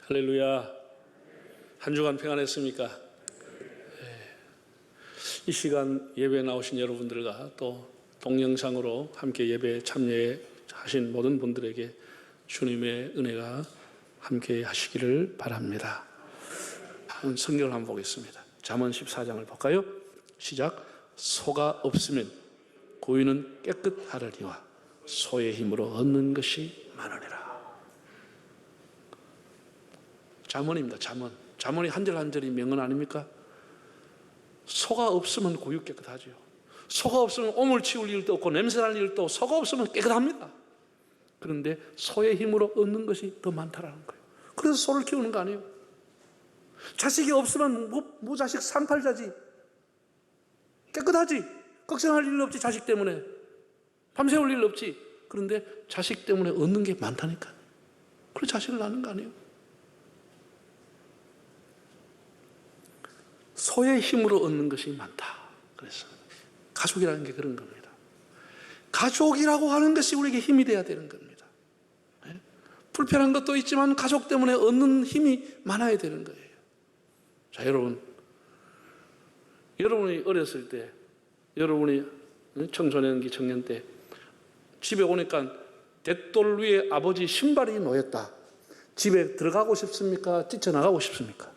할렐루야. 한 주간 평안했습니까? 이 시간 예배에 나오신 여러분들과 또 동영상으로 함께 예배에 참여하신 모든 분들에게 주님의 은혜가 함께 하시기를 바랍니다. 성경을 한번 보겠습니다. 잠언 14장을 볼까요? 시작. 소가 없으면 고유는 깨끗하려니와 소의 힘으로 얻는 것이 많으니라. 잠언입니다. 잠언이 한 절 한 절이 명언 아닙니까? 소가 없으면 고유 깨끗하죠. 소가 없으면 오물 치울 일도 없고 냄새 날 일도 없고 소가 없으면 깨끗합니다. 그런데 소의 힘으로 얻는 것이 더 많다라는 거예요. 그래서 소를 키우는 거 아니에요. 자식이 없으면 뭐 자식 상팔자지. 깨끗하지. 걱정할 일 없지. 자식 때문에 밤새울 일 없지. 그런데 자식 때문에 얻는 게 많다니까. 그래서 자식을 낳는 거 아니에요. 소의 힘으로 얻는 것이 많다. 그래서 가족이라는 게 그런 겁니다. 가족이라고 하는 것이 우리에게 힘이 돼야 되는 겁니다. 불편한 것도 있지만 가족 때문에 얻는 힘이 많아야 되는 거예요. 자, 여러분이 어렸을 때, 여러분이 청소년기 청년 때 집에 오니까 댓돌 위에 아버지 신발이 놓였다. 집에 들어가고 싶습니까? 뛰쳐나가고 싶습니까?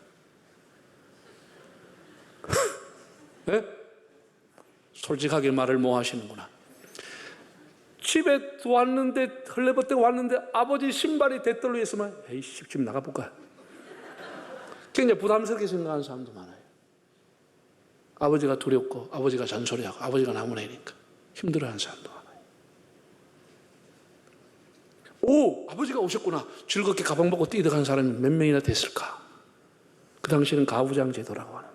네? 솔직하게 말을 뭐 하시는구나. 집에 왔는데 헐레벌떡 왔는데 아버지 신발이 댓돌 위에 있으면 에이씨 집 나가볼까? 굉장히 부담스럽게 생각하는 사람도 많아요. 아버지가 두렵고 아버지가 잔소리하고 아버지가 나무래니까 힘들어하는 사람도 많아요. 오! 아버지가 오셨구나. 즐겁게 가방 벗고 뛰어가는 사람이 몇 명이나 됐을까? 그 당시에는 가부장 제도라고 하는 거예요.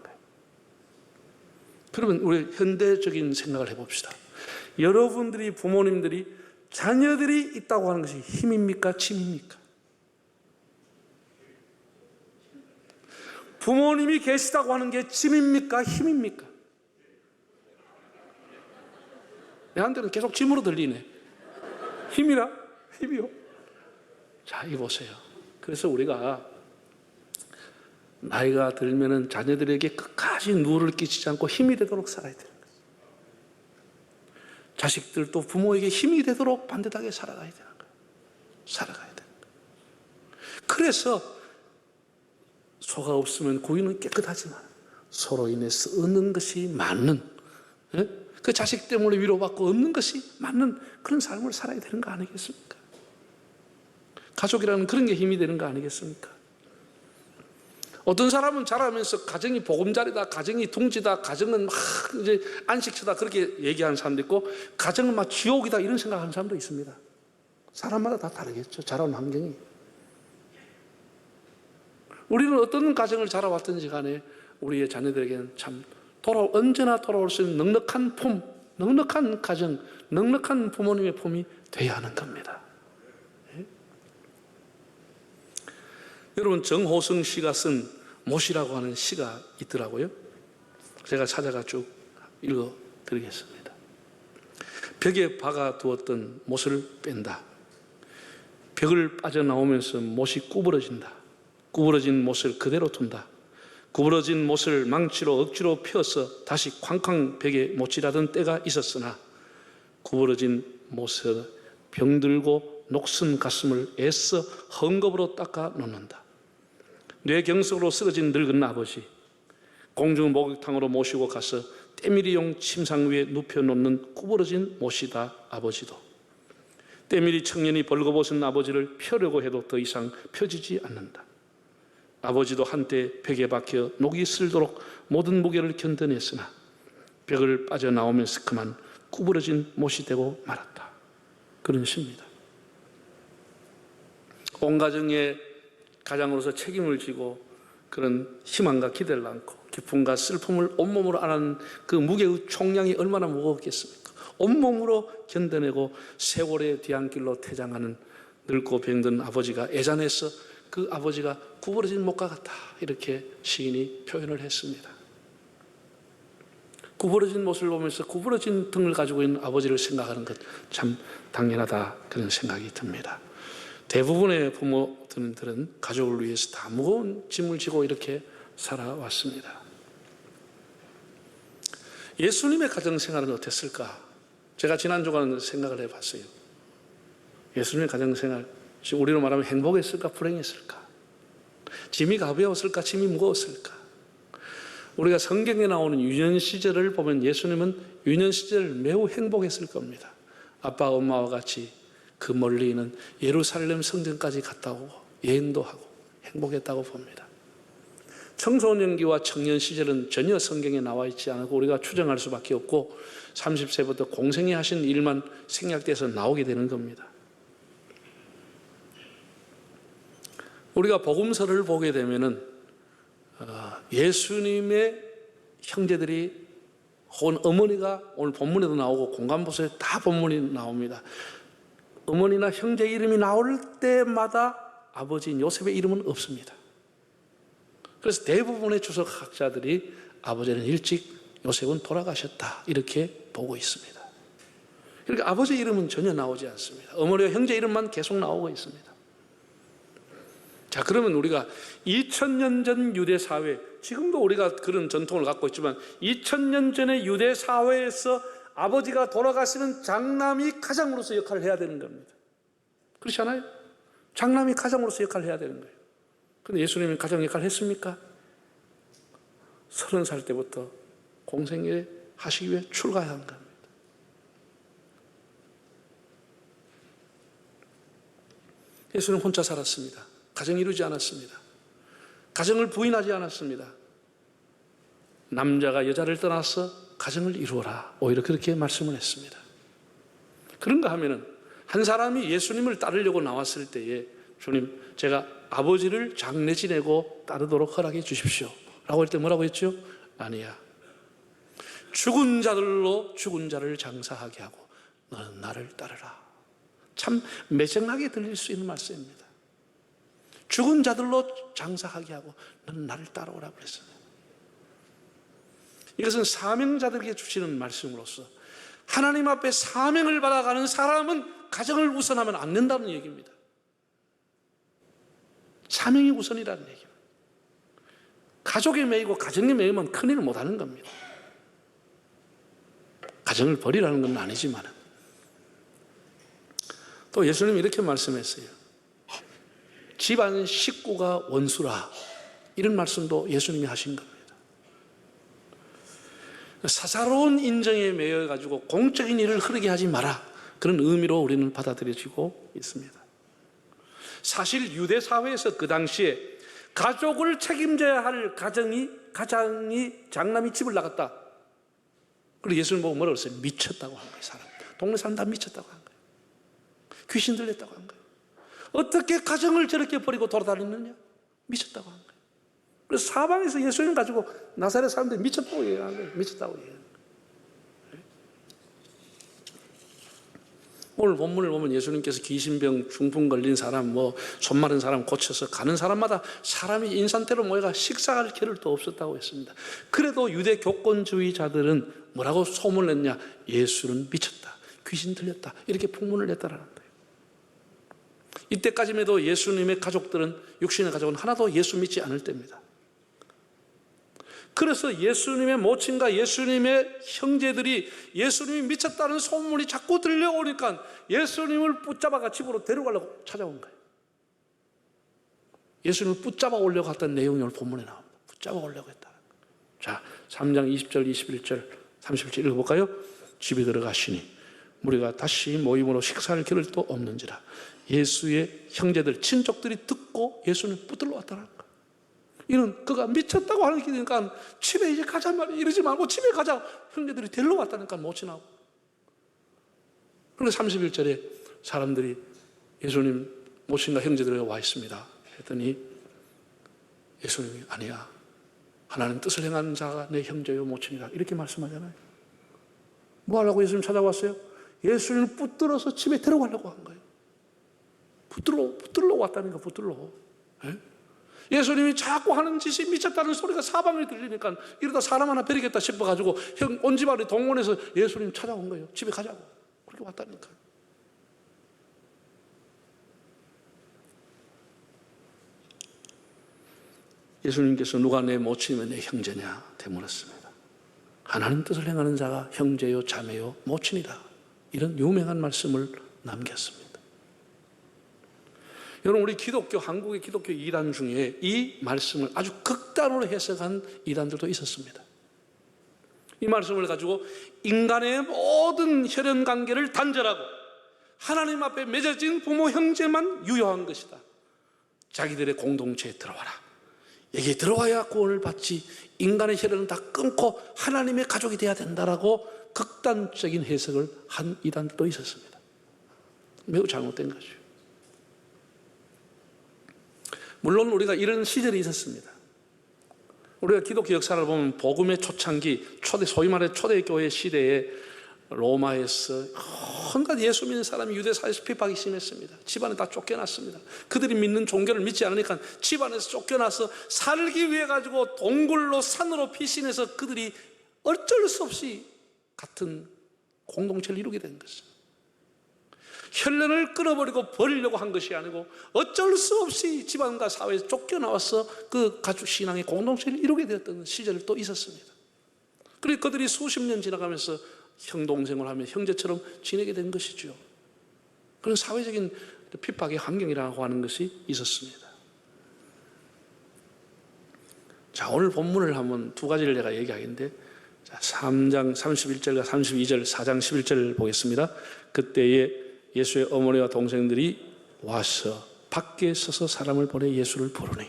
그러면 우리 현대적인 생각을 해봅시다. 여러분들이 부모님들이 자녀들이 있다고 하는 것이 힘입니까? 침입니까? 부모님이 계시다고 하는 게 짐입니까? 힘입니까? 내한테는 계속 짐으로 들리네. 힘이라? 힘이요? 자, 이 보세요. 그래서 우리가 나이가 들면은 자녀들에게 끝까지 누를 끼치지 않고 힘이 되도록 살아야 되는 거예요. 자식들도 부모에게 힘이 되도록 반듯하게 살아가야 되는 거예요. 살아가야 되는 거예요. 그래서 소가 없으면 고유는 깨끗하지만 소로 인해서 얻는 것이 많은, 그 자식 때문에 위로받고 얻는 것이 많은 그런 삶을 살아야 되는 거 아니겠습니까? 가족이라는 그런 게 힘이 되는 거 아니겠습니까? 어떤 사람은 자라면서 가정이 보금자리다, 가정이 둥지다, 가정은 막 이제 안식처다 그렇게 얘기하는 사람도 있고, 가정은 막 지옥이다 이런 생각하는 사람도 있습니다. 사람마다 다 다르겠죠. 자라온 환경이. 우리는 어떤 가정을 자라왔든지 간에 우리의 자녀들에게는 참 언제나 돌아올 수 있는 넉넉한 품, 넉넉한 가정, 넉넉한 부모님의 품이 돼야 하는 겁니다. 네? 여러분, 정호성 씨가 쓴 못이라고 하는 시가 있더라고요. 제가 찾아가 쭉 읽어드리겠습니다. 벽에 박아두었던 못을 뺀다. 벽을 빠져나오면서 못이 구부러진다. 구부러진 못을 그대로 둔다. 구부러진 못을 망치로 억지로 펴서 다시 쾅쾅 벽에 못질하던 때가 있었으나 구부러진 못을 병들고 녹슨 가슴을 애써 헝겊으로 닦아 놓는다. 뇌경색으로 쓰러진 늙은 아버지, 공주 목욕탕으로 모시고 가서 때밀이용 침상 위에 눕혀놓는 구부러진 못이다. 아버지도 때밀이 청년이 벌거벗은 아버지를 펴려고 해도 더 이상 펴지지 않는다. 아버지도 한때 벽에 박혀 녹이 슬도록 모든 무게를 견뎌냈으나 벽을 빠져나오면서 그만 구부러진 못이 되고 말았다. 그런 시입니다. 온 가정의 가장으로서 책임을 지고 그런 희망과 기대를 안고 기쁨과 슬픔을 온몸으로 안은 그 무게의 총량이 얼마나 무겁겠습니까? 온몸으로 견뎌내고 세월의 뒤안길로 퇴장하는 늙고 병든 아버지가 애잔해서 그 아버지가 구부러진 못과 같다 이렇게 시인이 표현을 했습니다. 구부러진 못을 보면서 구부러진 등을 가지고 있는 아버지를 생각하는 것 참 당연하다 그런 생각이 듭니다. 대부분의 부모들은 가족을 위해서 다 무거운 짐을 지고 이렇게 살아왔습니다. 예수님의 가정생활은 어땠을까? 제가 지난 주간 생각을 해봤어요. 예수님의 가정생활, 우리로 말하면 행복했을까? 불행했을까? 짐이 가벼웠을까? 짐이 무거웠을까? 우리가 성경에 나오는 유년 시절을 보면 예수님은 유년 시절 매우 행복했을 겁니다. 아빠 엄마와 같이 그 멀리 있는 예루살렘 성전까지 갔다 오고 여행도 하고 행복했다고 봅니다. 청소년기와 청년 시절은 전혀 성경에 나와 있지 않고 우리가 추정할 수밖에 없고 30세부터 공생이 하신 일만 생략돼서 나오게 되는 겁니다. 우리가 복음서를 보게 되면은 예수님의 형제들이 혹은 어머니가 오늘 본문에도 나오고 공간보서에 다 본문이 나옵니다. 어머니나 형제 이름이 나올 때마다 아버지인 요셉의 이름은 없습니다. 그래서 대부분의 주석학자들이 아버지는 일찍, 요셉은 돌아가셨다 이렇게 보고 있습니다. 그러니까 아버지 이름은 전혀 나오지 않습니다. 어머니와 형제 이름만 계속 나오고 있습니다. 자, 그러면 우리가 2000년 전 유대 사회, 지금도 우리가 그런 전통을 갖고 있지만 2000년 전의 유대 사회에서 아버지가 돌아가시는 장남이 가장으로서 역할을 해야 되는 겁니다. 그렇지 않아요? 장남이 가장으로서 역할을 해야 되는 거예요. 그런데 예수님은 가장 역할을 했습니까? 30살 때부터 공생애 하시기 위해 출가한 겁니다. 예수는 혼자 살았습니다. 가정 이루지 않았습니다. 가정을 부인하지 않았습니다. 남자가 여자를 떠나서 가정을 이루어라. 오히려 그렇게 말씀을 했습니다. 그런가 하면은 한 사람이 예수님을 따르려고 나왔을 때에 주님, 제가 아버지를 장례 지내고 따르도록 허락해 주십시오. 라고 할 때 뭐라고 했죠? 아니야. 죽은 자들로 죽은 자를 장사하게 하고 너는 나를 따르라. 참 매정하게 들릴 수 있는 말씀입니다. 죽은 자들로 장사하게 하고 너는 나를 따라오라고 그랬습니다. 이것은 사명자들에게 주시는 말씀으로서 하나님 앞에 사명을 받아가는 사람은 가정을 우선하면 안 된다는 얘기입니다. 사명이 우선이라는 얘기입니다. 가족에 매이고 가정에 매이면 큰일을 못하는 겁니다. 가정을 버리라는 건 아니지만 또 예수님이 이렇게 말씀했어요. 집안 식구가 원수라, 이런 말씀도 예수님이 하신 겁니다. 사사로운 인정에 매여가지고 공적인 일을 흐르게 하지 마라, 그런 의미로 우리는 받아들여지고 있습니다. 사실 유대 사회에서 그 당시에 가족을 책임져야 할 가장이 장남이 집을 나갔다. 그리고 예수님 보고 뭐라고 했어요? 미쳤다고 한 거예요. 사람 동네 사람 다 미쳤다고 한 거예요. 귀신 들렸다고 한 거예요. 어떻게 가정을 저렇게 버리고 돌아다니느냐? 미쳤다고 한 거예요. 그래서 사방에서 예수님 가지고 나사렛 사람들이 미쳤다고 얘기하는 거예요. 미쳤다고 얘기하는 거예요. 오늘 본문을 보면 예수님께서 귀신병, 중풍 걸린 사람, 손 마른 사람 고쳐서 가는 사람마다 사람이 인산대로 모여가 식사할 겨를도 없었다고 했습니다. 그래도 유대 교권주의자들은 뭐라고 소문을 냈냐? 예수는 미쳤다, 귀신 들렸다, 이렇게 풍문을 냈다라는 거예요. 이때까지만 해도 예수님의 가족들은, 육신의 가족은 하나도 예수 믿지 않을 때입니다. 그래서 예수님의 모친과 예수님의 형제들이 예수님이 미쳤다는 소문이 자꾸 들려오니까 예수님을 붙잡아가 집으로 데려가려고 찾아온 거예요. 예수님을 붙잡아 오려고 했던 내용이 오늘 본문에 나옵니다. 붙잡아 오려고 했다는 거예요. 자, 3장 20절, 21절, 31절 읽어볼까요? 집에 들어가시니 우리가 다시 모임으로 식사할 겨를도 없는지라. 예수의 형제들, 친족들이 듣고 예수님 붙들러 왔다는 거예요. 이는 그가 미쳤다고 하니까 집에 이제 가자 말이야. 이러지 말고 집에 가자. 형제들이 데리러 왔다니까 모친하고. 그런데 31절에 사람들이 예수님 모친과 형제들이 와 있습니다 했더니 예수님이 아니야, 하나님 뜻을 행하는 자가 내 형제요 모친이다, 이렇게 말씀하잖아요. 뭐 하려고 예수님 찾아왔어요? 예수님을 붙들어서 집에 데려가려고 한 거예요. 붙들러 왔다니까, 붙들러. 예? 예수님이 자꾸 하는 짓이 미쳤다는 소리가 사방에 들리니까 이러다 사람 하나 베리겠다 싶어가지고 온 집안이 동원해서 예수님 찾아온 거예요. 집에 가자고. 그렇게 왔다니까요. 예수님께서 누가 내 모친이면 내 형제냐 되물었습니다. 하나님 뜻을 행하는 자가 형제요 자매요 모친이다. 이런 유명한 말씀을 남겼습니다. 여러분, 우리 기독교, 한국의 기독교 이단 중에 이 말씀을 아주 극단으로 해석한 이단들도 있었습니다. 이 말씀을 가지고 인간의 모든 혈연 관계를 단절하고 하나님 앞에 맺어진 부모 형제만 유효한 것이다. 자기들의 공동체에 들어와라. 여기에 들어와야 구원을 받지, 인간의 혈연은 다 끊고 하나님의 가족이 되어야 된다라고 극단적인 해석을 한 이단도 있었습니다. 매우 잘못된 거죠. 물론 우리가 이런 시절이 있었습니다. 우리가 기독교 역사를 보면 복음의 초창기, 소위 말해 초대교회 시대에 로마에서 온갖 예수 믿는 사람이 유대사에서 핍박이 심했습니다. 집안에 다 쫓겨났습니다. 그들이 믿는 종교를 믿지 않으니까 집안에서 쫓겨나서 살기 위해 가지고 동굴로 산으로 피신해서 그들이 어쩔 수 없이 같은 공동체를 이루게 된 것입니다. 혈연을 끊어버리고 버리려고 한 것이 아니고 어쩔 수 없이 집안과 사회에서 쫓겨나와서 그 가족 신앙의 공동체를 이루게 되었던 시절이 또 있었습니다. 그리고 그들이 수십 년 지나가면서 형동생을 하며 형제처럼 지내게 된 것이죠. 그런 사회적인 핍박의 환경이라고 하는 것이 있었습니다. 자, 오늘 본문을 한번 두 가지를 내가 얘기하겠는데, 3장 31절과 32절, 4장 11절 보겠습니다. 그때에 예수의 어머니와 동생들이 와서 밖에 서서 사람을 보내 예수를 부르니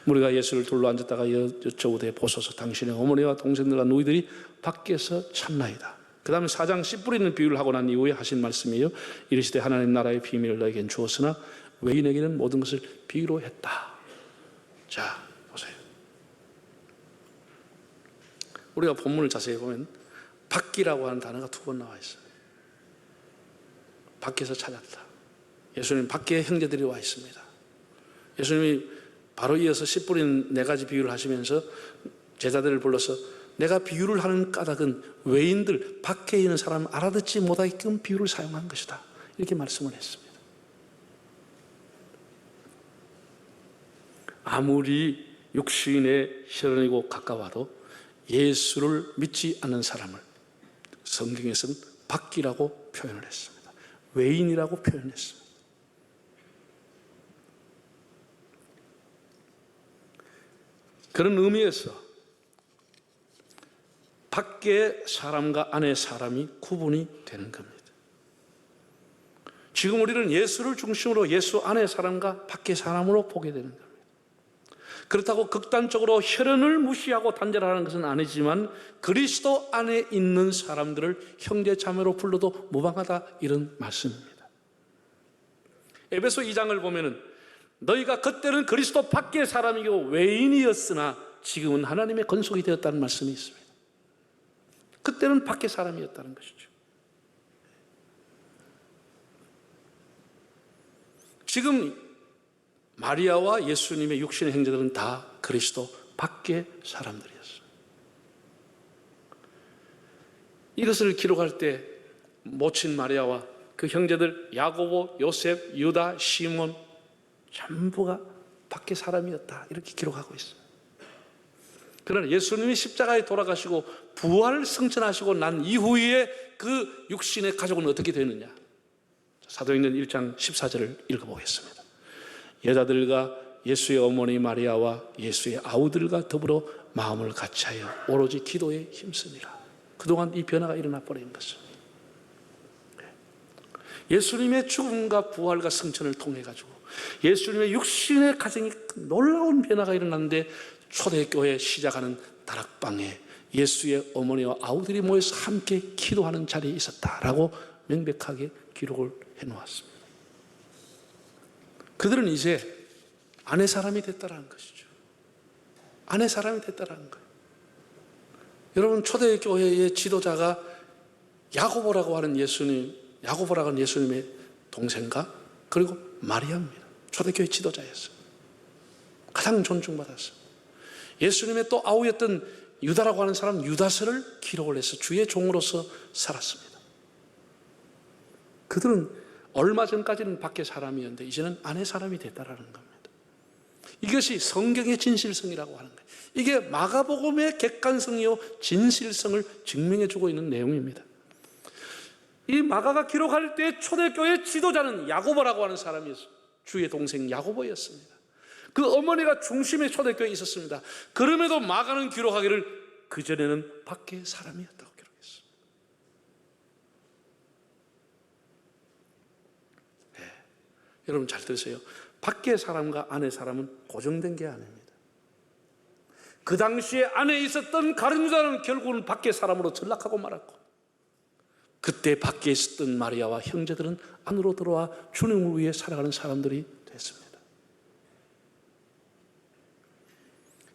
무리가 예수를 둘러앉았다가 여쭤오되 보소서 당신의 어머니와 동생들과 너희들이 밖에서 찾나이다. 그 다음에 4장 씨 뿌리는 비유를 하고 난 이후에 하신 말씀이에요. 이르시되 하나님 나라의 비밀을 너에겐 주었으나 외인에게는 모든 것을 비유로 했다. 자, 보세요. 우리가 본문을 자세히 보면 밖이라고 하는 단어가 두 번 나와 있어요. 밖에서 찾았다. 예수님 밖에 형제들이 와 있습니다. 예수님이 바로 이어서 씨 뿌리는 네 가지 비유를 하시면서 제자들을 불러서 내가 비유를 하는 까닭은 외인들 밖에 있는 사람 알아듣지 못하게끔 비유를 사용한 것이다. 이렇게 말씀을 했습니다. 아무리 육신의 혈연이고 가까워도 예수를 믿지 않는 사람을 성경에서는 밖이라고 표현을 했습니다. 외인이라고 표현했습니다. 그런 의미에서 밖의 사람과 안의 사람이 구분이 되는 겁니다. 지금 우리는 예수를 중심으로 예수 안의 사람과 밖의 사람으로 보게 되는 겁니다. 그렇다고 극단적으로 혈연을 무시하고 단절하는 것은 아니지만 그리스도 안에 있는 사람들을 형제 자매로 불러도 무방하다, 이런 말씀입니다. 에베소 2장을 보면은 너희가 그때는 그리스도 밖의 사람이고 외인이었으나 지금은 하나님의 건속이 되었다는 말씀이 있습니다. 그때는 밖의 사람이었다는 것이죠. 지금 마리아와 예수님의 육신의 형제들은 다 그리스도 밖의 사람들이었어요. 이것을 기록할 때 모친 마리아와 그 형제들 야고보, 요셉, 유다, 시몬 전부가 밖의 사람이었다, 이렇게 기록하고 있어요. 그러나 예수님이 십자가에 돌아가시고 부활 승천하시고 난 이후에 그 육신의 가족은 어떻게 되느냐. 사도행전 1장 14절을 읽어보겠습니다. 여자들과 예수의 어머니 마리아와 예수의 아우들과 더불어 마음을 같이하여 오로지 기도에 힘쓰니라. 그동안 이 변화가 일어나 버린 것입니다. 예수님의 죽음과 부활과 승천을 통해 가지고 예수님의 육신의 가정이 놀라운 변화가 일어났는데, 초대교회 시작하는 다락방에 예수의 어머니와 아우들이 모여서 함께 기도하는 자리에 있었다라고 명백하게 기록을 해놓았습니다. 그들은 이제 아내 사람이 됐다라는 것이죠. 아내 사람이 됐다라는 거예요. 여러분, 초대교회의 지도자가 야고보라고 하는 예수님의 동생과 그리고 마리아입니다. 초대교회 지도자였어요. 가장 존중받았어요. 예수님의 또 아우였던 유다라고 하는 사람 유다서를 기록을 해서 주의 종으로서 살았습니다. 그들은 얼마 전까지는 밖의 사람이었는데 이제는 안의 사람이 됐다라는 겁니다. 이것이 성경의 진실성이라고 하는 거예요. 이게 마가복음의 객관성이요 진실성을 증명해주고 있는 내용입니다. 이 마가가 기록할 때 초대교회 지도자는 야고보라고 하는 사람이었어요. 주의 동생 야고보였습니다. 그 어머니가 중심의 초대교회에 있었습니다. 그럼에도 마가는 기록하기를 그전에는 밖에 사람이었다고 기록했어요. 네. 여러분 잘 들으세요. 밖에 사람과 안에 사람은 고정된 게 아닙니다. 그 당시에 안에 있었던 가룟 유다는 결국은 밖에 사람으로 전락하고 말았고, 그때 밖에 있었던 마리아와 형제들은 안으로 들어와 주님을 위해 살아가는 사람들이 됐습니다.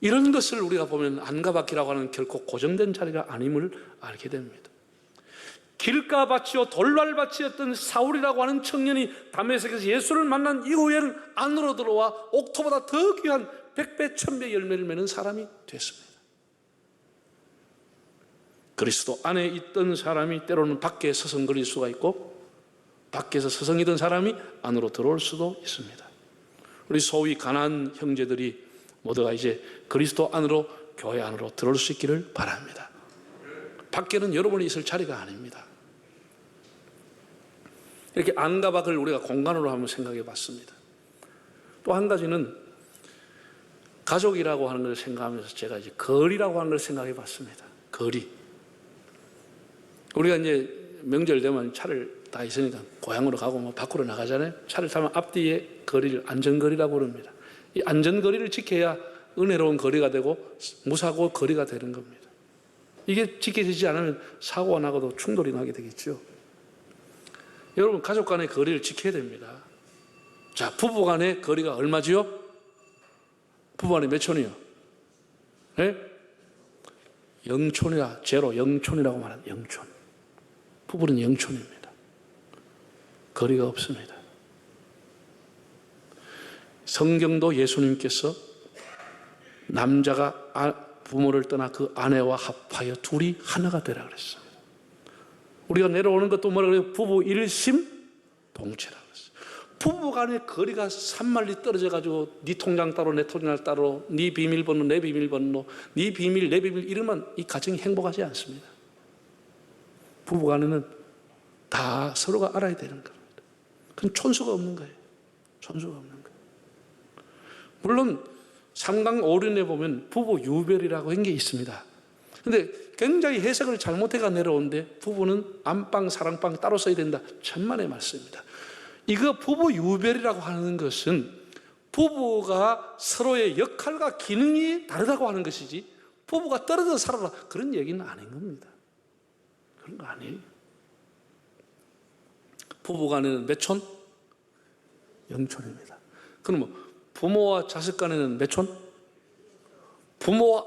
이런 것을 우리가 보면 안과 밖이라고 하는 결코 고정된 자리가 아님을 알게 됩니다. 길가밭이요 돌발밭이었던 사울이라고 하는 청년이 다메섹에서 예수를 만난 이후에는 안으로 들어와 옥토보다 더 귀한 100배 1000배 열매를 맺는 사람이 됐습니다. 그리스도 안에 있던 사람이 때로는 밖에 서성거릴 수가 있고, 밖에서 서성이던 사람이 안으로 들어올 수도 있습니다. 우리 소위 가난한 형제들이 모두가 이제 그리스도 안으로, 교회 안으로 들어올 수 있기를 바랍니다. 밖에는 여러분이 있을 자리가 아닙니다. 이렇게 안과 밖을 우리가 공간으로 한번 생각해 봤습니다. 또 한 가지는 가족이라고 하는 걸 생각하면서 제가 이제 거리라고 하는 걸 생각해 봤습니다. 거리. 우리가 이제 명절 되면 차를 다 있으니까 고향으로 가고 뭐 밖으로 나가잖아요. 차를 타면 앞뒤에 거리를 안전거리라고 부릅니다. 이 안전거리를 지켜야 은혜로운 거리가 되고 무사고 거리가 되는 겁니다. 이게 지켜지지 않으면 사고가 나고도 충돌이 나게 되겠죠. 여러분, 가족 간의 거리를 지켜야 됩니다. 자, 부부 간의 거리가 얼마지요? 부부 간에 몇 촌이요? 네? 0촌이라, 제로 0촌이라고 말하는 0촌. 부부는 0촌입니다. 거리가 없습니다. 성경도 예수님께서 남자가 부모를 떠나 그 아내와 합하여 둘이 하나가 되라 그랬습니다. 우리가 내려오는 것도 뭐라 그래요? 부부 일심 동체라 그랬어요. 부부 간의 거리가 산만리 떨어져 가지고 네 통장 따로 내 통장 따로, 네 비밀번호 내 비밀번호, 네 비밀 내 비밀 이러면 이 가정이 행복하지 않습니다. 부부 간에는 다 서로가 알아야 되는 겁니다. 그건 촌수가 없는 거예요. 촌수가 없는 거예요. 물론 삼강오륜에 보면 부부 유별이라고 한 게 있습니다. 그런데 굉장히 해석을 잘못해가 내려오는데 부부는 안방 사랑방 따로 써야 된다. 천만의 말씀입니다. 이거 부부 유별이라고 하는 것은 부부가 서로의 역할과 기능이 다르다고 하는 것이지, 부부가 떨어져 살아라 그런 얘기는 아닌 겁니다. 그런 거 아니에요. 부부 간에는 몇 촌? 0촌입니다. 그럼 부모와 자식 간에는 몇 촌? 부모와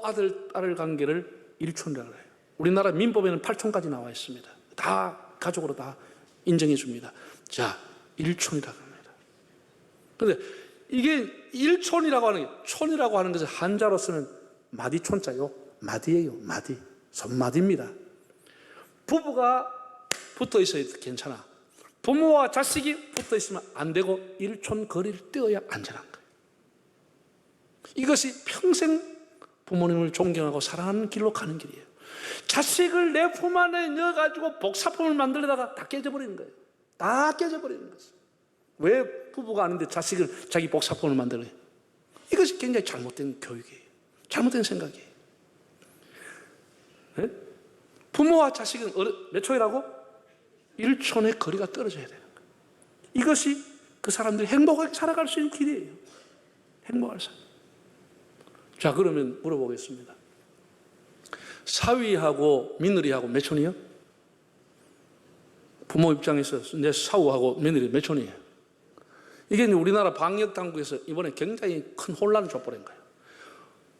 딸 관계를 1촌이라고 해요. 우리나라 민법에는 8촌까지 나와 있습니다. 다 가족으로 다 인정해 줍니다. 자, 1촌이라고 합니다. 그런데 이게 1촌이라고 하는 게, 촌이라고 하는 것을 한자로 쓰면 마디촌자요. 마디예요. 마디. 손마디입니다. 부부가 붙어 있어야 괜찮아. 부모와 자식이 붙어 있으면 안 되고 1촌 거리를 떼어야 안전한 거예요. 이것이 평생 부모님을 존경하고 사랑하는 길로 가는 길이에요. 자식을 내 품 안에 넣어가지고 복사품을 만들려다가 다 깨져버리는 거예요. 다 깨져버리는 거죠. 왜 부부가 아닌데 자식을 자기 복사품을 만들어요? 이것이 굉장히 잘못된 교육이에요. 잘못된 생각이에요. 네? 부모와 자식은 몇 촌이라고? 1촌의 거리가 떨어져야 되는 거예요. 이것이 그 사람들이 행복하게 살아갈 수 있는 길이에요. 행복할 삶. 자, 그러면 물어보겠습니다. 사위하고 며느리하고 몇 촌이요? 부모 입장에서 내 사위하고 며느리 몇 촌이에요? 이게 우리나라 방역당국에서 이번에 굉장히 큰 혼란을 줘버린 거예요.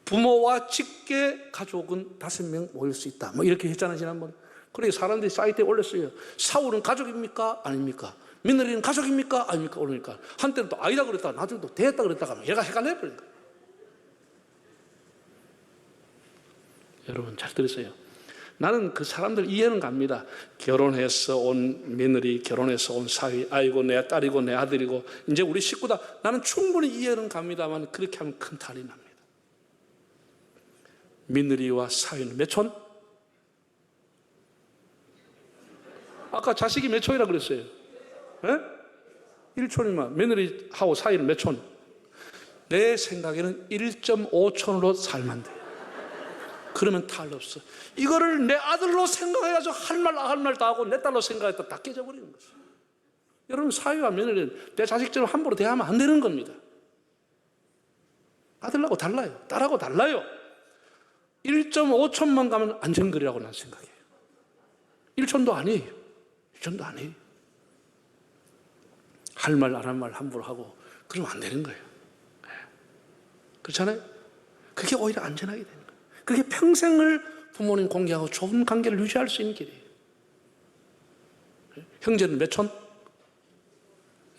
부모와 직계 가족은 5명 모일 수 있다. 뭐 이렇게 했잖아요, 지난번. 그래서 사람들이 사이트에 올렸어요. 사위는 가족입니까? 아닙니까? 며느리는 가족입니까? 아닙니까? 그러니까 한때는 또 아니다 그랬다가 나중에 또 됐다 그랬다가 얘가 헷갈려버린 거예요. 여러분 잘 들으세요. 나는 그 사람들 이해는 갑니다. 결혼해서 온 며느리, 결혼해서 온 사위, 아이고 내 딸이고 내 아들이고 이제 우리 식구다. 나는 충분히 이해는 갑니다만 그렇게 하면 큰 탈이 납니다. 며느리와 사위는 몇 촌? 아까 자식이 몇 촌이라 그랬어요? 예? 1촌이면 며느리하고 사위는 몇 촌? 내 생각에는 1.5촌으로 살면 돼. 그러면 탈 없어. 이거를 내 아들로 생각해가지고 할 말 다 하고 내 딸로 생각했다 다 깨져버리는 거죠. 여러분, 사위와 며느리는 내 자식처럼 함부로 대하면 안 되는 겁니다. 아들하고 달라요. 딸하고 달라요. 1.5촌만 가면 안전거리라고 난 생각해요. 1촌도 아니에요. 1촌도 아니에요. 할 말 안 할 말 함부로 하고 그러면 안 되는 거예요. 그렇잖아요? 그게 오히려 안전하게 되는 거예요. 그게 평생을 부모님 공경하고 좋은 관계를 유지할 수 있는 길이에요. 형제는 몇 촌?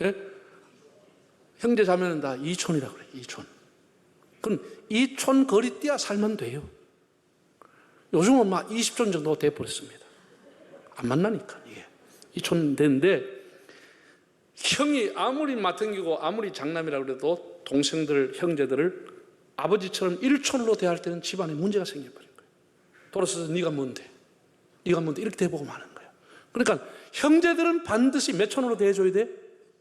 예? 형제 자매는 다 2촌이라고 그래요. 2촌. 그럼 2촌 거리 뛰어 살면 돼요. 요즘은 막 20촌 정도 돼버렸습니다. 안 만나니까 이게 2촌 되는데, 형이 아무리 맡은기고 아무리 장남이라고 그래도 동생들, 형제들을 아버지처럼 1촌으로 대할 때는 집안에 문제가 생겨버린 거예요. 돌아서서 네가 뭔데? 네가 뭔데? 이렇게 대보고 마는 거예요. 그러니까 형제들은 반드시 몇 촌으로 대해줘야 돼?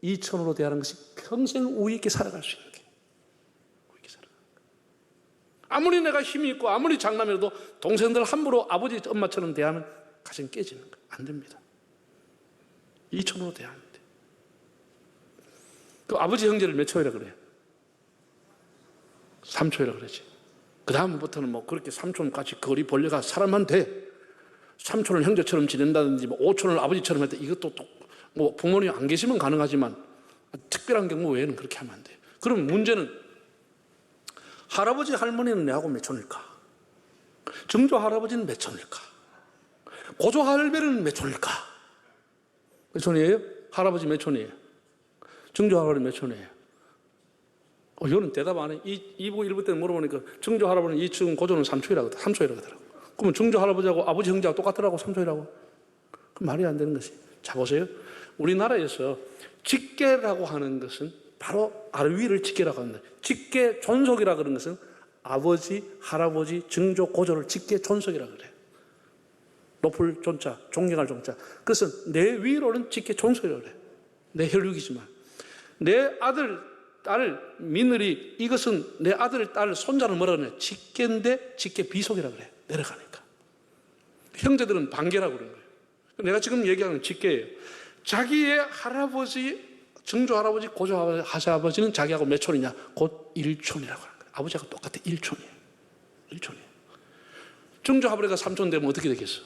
2촌으로 대하는 것이 평생 우위 있게 살아갈 수 있는 게. 우위 있게 살아가는 거예요. 아무리 내가 힘이 있고 아무리 장남이라도 동생들 함부로 아버지, 엄마처럼 대하면 가정이 깨지는 거예요. 안 됩니다. 2촌으로 대하면 돼. 그 아버지 형제를 몇 촌이라 그래요? 3초이라 그러지. 그 다음부터는 뭐 그렇게 3촌까지 거리 벌려가 살아만 돼. 3촌을 형제처럼 지낸다든지 뭐 5촌을 아버지처럼 했다. 이것도 또 뭐 부모님 안 계시면 가능하지만 특별한 경우 외에는 그렇게 하면 안 돼요. 그럼 문제는 할아버지 할머니는 내하고 몇 촌일까? 증조 할아버지는 몇 촌일까? 고조 할배는 몇 촌일까? 몇 촌이에요? 할아버지 몇 촌이에요? 증조 할아버지 몇 촌이에요? 이거는 대답 안 해. 2부 1부 때 물어보니까 증조 할아버지는 2층, 고조는 3초이라고 하더라고. 그러면 증조 할아버지하고 아버지 형제하고 똑같더라고, 3초이라고. 그 말이 안 되는 것이. 자, 보세요. 우리나라에서 직계라고 하는 것은 바로 아르위를 직계라고 합니다. 직계 존속이라고 하는 것은 아버지, 할아버지, 증조, 고조를 직계 존속이라고 그래요. 높을 존자, 존경할 존자. 그래서 내 위로는 직계 존속이라고 그래요. 내 혈육이지만. 내 아들, 딸, 며느리, 이것은 내 아들, 딸, 손자를 뭐라 그러냐? 직계인데 직계 비속이라고 그래요. 내려가니까. 형제들은 반계라고 그러는 거예요. 내가 지금 얘기하는 직계예요. 자기의 할아버지, 증조 할아버지, 고조 할아버지는 자기하고 몇 촌이냐? 곧 1촌이라고 하는 거예요. 아버지하고 똑같아. 1촌이에요. 1촌이에요. 증조 할아버지가 3촌 되면 어떻게 되겠어?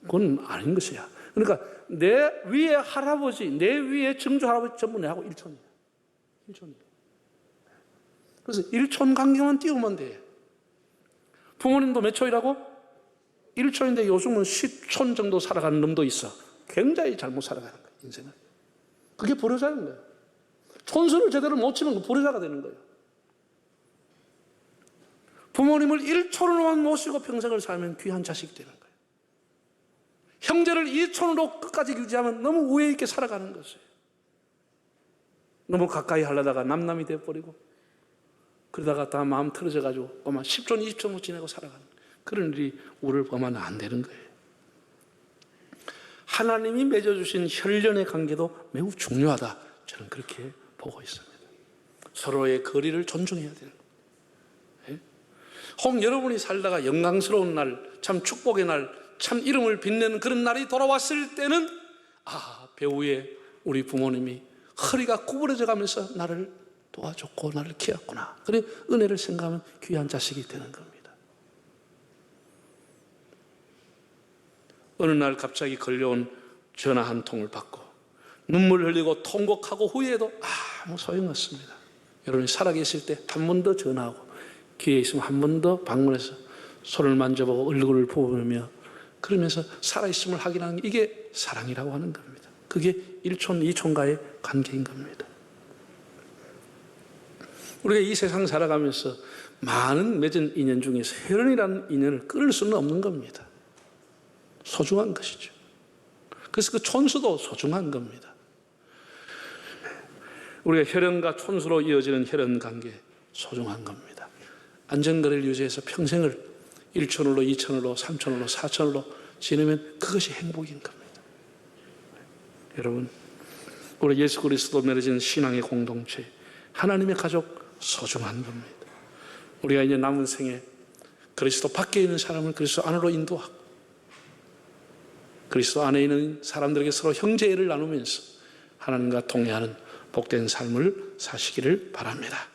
그건 아닌 것이야. 그러니까 내 위에 할아버지, 내 위에 증조 할아버지 전부 내하고 1촌이에요. 1촌이에요. 그래서 1촌 간격만 띄우면 돼. 부모님도 몇 촌이라고? 1촌인데 요즘은 10촌 정도 살아가는 놈도 있어. 굉장히 잘못 살아가는 거예요, 인생을. 그게 불효자인 거예요. 촌수를 제대로 못 치면 그 불효자가 되는 거예요. 부모님을 1촌으로만 모시고 평생을 살면 귀한 자식이 되는 거예요. 형제를 2촌으로 끝까지 유지하면 너무 우애 있게 살아가는 것이에요. 너무 가까이 하려다가 남남이 돼버리고 그러다가 다 마음 틀어져가지고 아마 10촌, 20촌으로 지내고 살아가는 거예요. 그런 일이 우리를 범하면 안 되는 거예요. 하나님이 맺어주신 혈연의 관계도 매우 중요하다. 저는 그렇게 보고 있습니다. 서로의 거리를 존중해야 되는 거예요. 혹 여러분이 살다가 영광스러운 날, 참 축복의 날, 참 이름을 빛내는 그런 날이 돌아왔을 때는 배후에 우리 부모님이 허리가 구부러져 가면서 나를 도와줬고 나를 키웠구나. 그래 은혜를 생각하면 귀한 자식이 되는 겁니다. 어느 날 갑자기 걸려온 전화 한 통을 받고 눈물 흘리고 통곡하고 후회해도 아무 소용없습니다. 여러분이 살아계실 때 한 번 더 전화하고 기회 있으면 한 번 더 방문해서 손을 만져보고 얼굴을 보며 그러면서 살아있음을 확인하는 게 이게 사랑이라고 하는 겁니다. 그게 1촌, 2촌과의 관계인 겁니다. 우리가 이 세상 살아가면서 많은 맺은 인연 중에서 혈연이라는 인연을 끊을 수는 없는 겁니다. 소중한 것이죠. 그래서 그 촌수도 소중한 겁니다. 우리가 혈연과 촌수로 이어지는 혈연관계 소중한 겁니다. 안전거리를 유지해서 평생을 1천월로 2천월로 3천월로 4천월로 지내면 그것이 행복인 겁니다. 여러분, 우리 예수 그리스도 맺어진 신앙의 공동체, 하나님의 가족 소중한 겁니다. 우리가 이제 남은 생에 그리스도 밖에 있는 사람을 그리스도 안으로 인도하고 그리스도 안에 있는 사람들에게 서로 형제애를 나누면서 하나님과 동행하는 복된 삶을 사시기를 바랍니다.